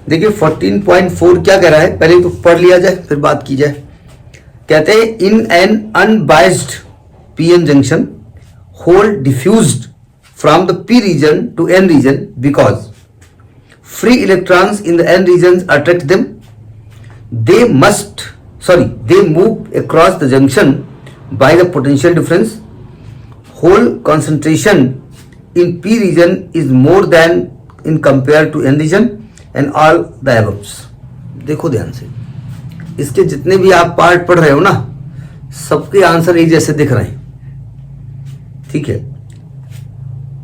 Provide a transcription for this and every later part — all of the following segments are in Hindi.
देखिए 14.4 क्या कह रहा है, पहले तो पढ़ लिया जाए फिर बात की जाए। कहते हैं in an unbiased PN junction hole diffused from the P region to N region because free electrons in the N region attract them, they move across the junction by the potential difference, hole concentration in p region is more than in compared to n region and all the above। देखो ध्यान से, इसके जितने भी आप पार्ट पढ़ रहे हो ना, सबके आंसर एक जैसे दिख रहे हैं, ठीक है।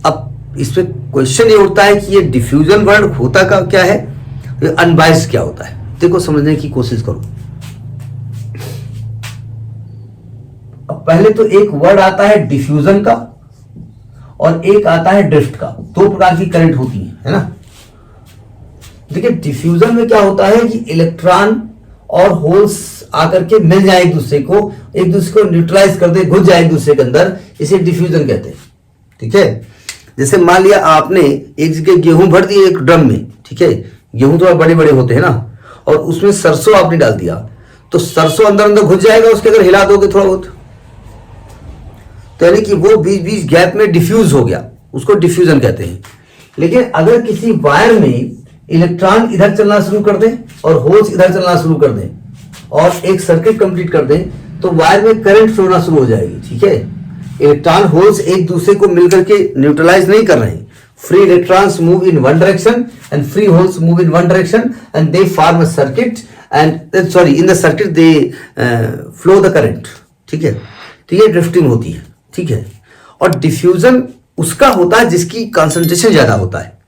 अब इस पे क्वेश्चन ये उठता है कि ये डिफ्यूजन वर्ड होता का क्या है, ये अनबाइस्ड क्या होता है। देखो समझने की कोशिश करो। अब पहले तो एक वर्ड आता है डिफ्यूजन का और एक आता है ड्रिफ्ट का। दो प्रकार की करंट होती है ना। देखिए डिफ्यूजन में क्या होता है कि इलेक्ट्रॉन और होल्स आकर के मिल जाए एक दूसरे को न्यूट्रलाइज कर दे, घुस जाए एक दूसरे के अंदर, इसे डिफ्यूजन कहते हैं, ठीक है। जैसे मान लिया आपने एक जगह गेहूं भर दिए एक ड्रम में, ठीक है, गेहूं थोड़ा बड़े बड़े होते हैं ना, और उसमें सरसों आपने डाल दिया, तो सरसों अंदर अंदर घुस जाएगा उसके, अगर हिला दोगे थोड़ा बहुत, तो यानी कि वो बीच बीच गैप में डिफ्यूज हो गया, उसको डिफ्यूजन कहते हैं। लेकिन अगर किसी वायर में इलेक्ट्रॉन इधर चलना शुरू कर दें और होल्स इधर चलना शुरू कर दें और एक सर्किट कंप्लीट कर दें, तो वायर में करंट फ्लो होना शुरू हो जाएगी, ठीक है। इलेक्ट्रॉन होल्स एक दूसरे को मिलकर के न्यूट्रलाइज नहीं कर रहे हैं। Free electrons move in one direction and free holes move in one direction and they form a circuit and in the circuit they flow the current, ठीक है। तो ये ड्रिफ्टिंग होती है, ठीक है। और डिफ्यूजन उसका होता है जिसकी कंसंट्रेशन ज्यादा होता है।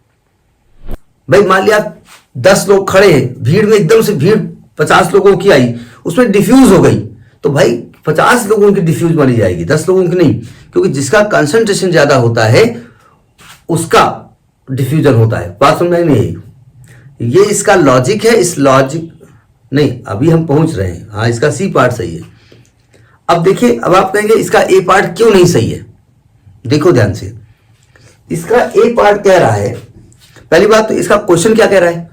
भाई मान लिया 10 लोग खड़े हैं, भीड़ में एकदम से भीड़ 50 लोगों की आई, उसमें डिफ्यूज हो गई, तो भाई 50 लोगों की डिफ्यूज मानी जाएगी, 10 लोगों की नहीं, क्योंकि जिसका कंसंट्रेशन ज्यादा होता है उसका डिफ्यूजन होता है। बात समझ में नहीं, ये इसका लॉजिक है। इस लॉजिक नहीं, अभी हम पहुंच रहे हैं। हाँ, इसका सी पार्ट सही है। अब देखिए, अब आप कहेंगे इसका ए पार्ट क्यों नहीं सही है। देखो ध्यान से, इसका ए पार्ट कह रहा है, पहली बात तो इसका क्वेश्चन क्या कह रहा है,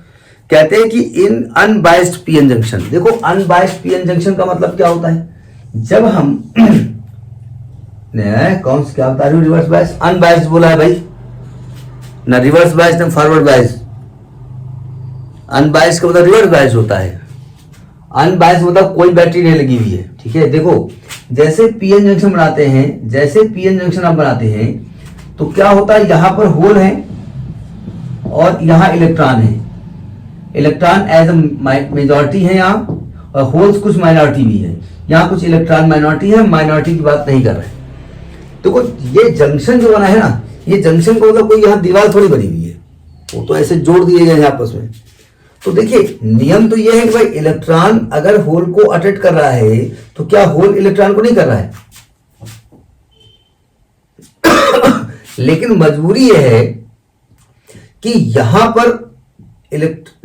कहते हैं कि इन अनबाइस्ड पीएन जंक्शन। देखो अनबाइस्ड पीएन जंक्शन का मतलब क्या होता है, जब हम कौन सा क्या बता रही हूँ, रिवर्स बायस, अनबाइस्ड बोला है भाई ना, रिवर्स बायस ना फॉरवर्ड बायस। अनबायस का मतलब रिवर्स बायस होता है। अनबायस मतलब कोई बैटरी नहीं लगी हुई है, ठीक है। देखो जैसे पीएन जंक्शन बनाते हैं, जैसे पीएन जंक्शन आप बनाते हैं, तो क्या होता है, यहां पर होल है और यहां इलेक्ट्रॉन है। इलेक्ट्रॉन एज अ मेजॉरिटी है यहाँ, और होल्स कुछ माइनॉरिटी भी है। यहाँ कुछ इलेक्ट्रॉन माइनॉरिटी है, माइनॉरिटी की बात नहीं कर रहे हैं। देखो ये जंक्शन जो बना है ना, ये जंक्शन को मतलब कोई यहाँ दीवार थोड़ी बनी हुई है, वो तो ऐसे जोड़ दिए गए हैं आपस में। तो देखिए नियम तो ये है कि भाई इलेक्ट्रॉन अगर होल को अट्रैक्ट कर रहा है, तो क्या होल इलेक्ट्रॉन को नहीं कर रहा है। लेकिन मजबूरी यह है कि यहां पर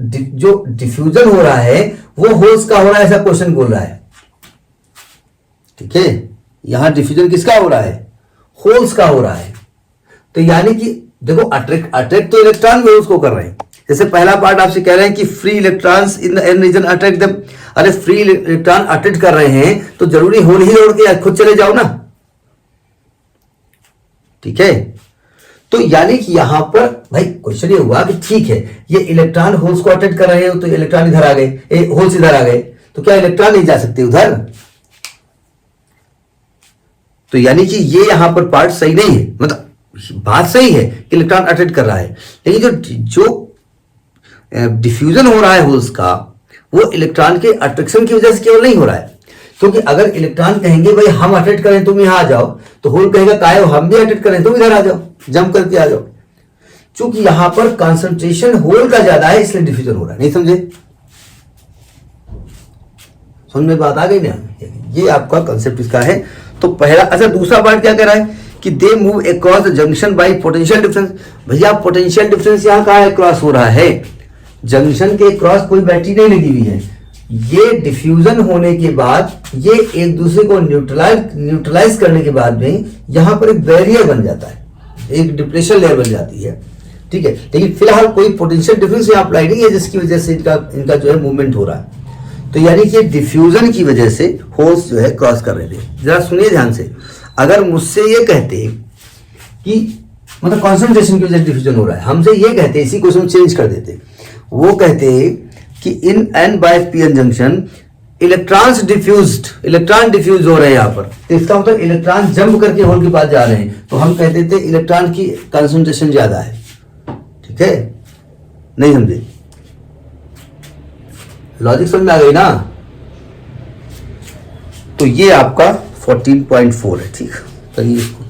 जो डिफ्यूजन हो रहा है वो होल्स का हो रहा है, ऐसा क्वेश्चन बोल रहा है, ठीक है। यहां डिफ्यूजन किसका हो रहा है, होल्स का हो रहा है। तो यानी कि देखो अट्रैक्ट तो इलेक्ट्रॉन में उसको कर रहे हैं। जैसे पहला पार्ट आपसे कह रहे हैं कि free electrons in the N region attract them. अरे फ्री इलेक्ट्रॉन अट्रैक्ट कर रहे हैं तो जरूरी होल ही जोड़ के खुद चले जाओ ना, ठीक है। तो यानी कि यहां पर भाई क्वेश्चन ये हुआ कि ठीक है, ये इलेक्ट्रॉन होल्स को अट्रैक्ट कर रहे हैं, तो इलेक्ट्रॉन इधर आ गए, होल्स इधर आ गए, तो क्या इलेक्ट्रॉन नहीं जा सकते उधर। तो यानी कि ये यहां पर पार्ट सही नहीं है। मतलब बात सही है कि इलेक्ट्रॉन अट्रैक्ट कर रहा है, लेकिन जो डिफ्यूजन हो रहा है होल्स का, वो इलेक्ट्रॉन के अट्रैक्शन की वजह से केवल नहीं हो रहा है। क्योंकि अगर इलेक्ट्रॉन कहेंगे भाई हम अट्रैक्ट करें तुम यहां आ जाओ, तो होल कहेगा काय हो, हम भी अट्रैक्ट करें तुम इधर आ जाओ, जंप करके आ जाओ। चूंकि यहां पर कंसंट्रेशन होल का ज्यादा है, इसलिए डिफ्यूजन हो रहा है। नहीं समझे, समझ में बात आ गई ना। ये आपका कंसेप्ट इसका है। तो पहला, अच्छा दूसरा पार्ट क्या कह रहा है कि they move across the junction bye potential difference. भैया पोटेंशियल डिफरेंस यहां कहां क्रॉस हो रहा है, जंक्शन के क्रॉस कोई बैटरी नहीं लगी हुई है। ये डिफ्यूजन होने के बाद, ये एक दूसरे को न्यूट्रलाइज करने के बाद में यहां पर एक बैरियर बन जाता है, एक डिप्रेशन लेयर बन जाती है। ठीक है, लेकिन फिलहाल कोई पोटेंशियल डिफरेंस यहाँ अप्लाई नहीं है जिसकी वजह से इनका जो है मूवमेंट हो रहा है। तो यानी कि डिफ्यूजन की वजह से होल्स जो है क्रॉस कर रहे थे। जरा सुनिए ध्यान से, अगर मुझसे ये कहते कि मतलब कॉन्सेंट्रेशन की वजह से डिफ्यूजन हो रहा है, हमसे ये कहते, इसी क्वेश्चन चेंज कर देते, वो कहते कि इन n/pn जंक्शन इलेक्ट्रॉन डिफ्यूज हो रहे हैं यहाँ पर, तो इसका मतलब इलेक्ट्रॉन जंप करके होल के पास जा रहे हैं, तो हम कहते थे इलेक्ट्रॉन की कंसंट्रेशन ज्यादा है। ठीक है, नहीं समझे? लॉजिक समझ में आ गई ना? तो ये आपका 14.4 है। ठीक, करिए इसको।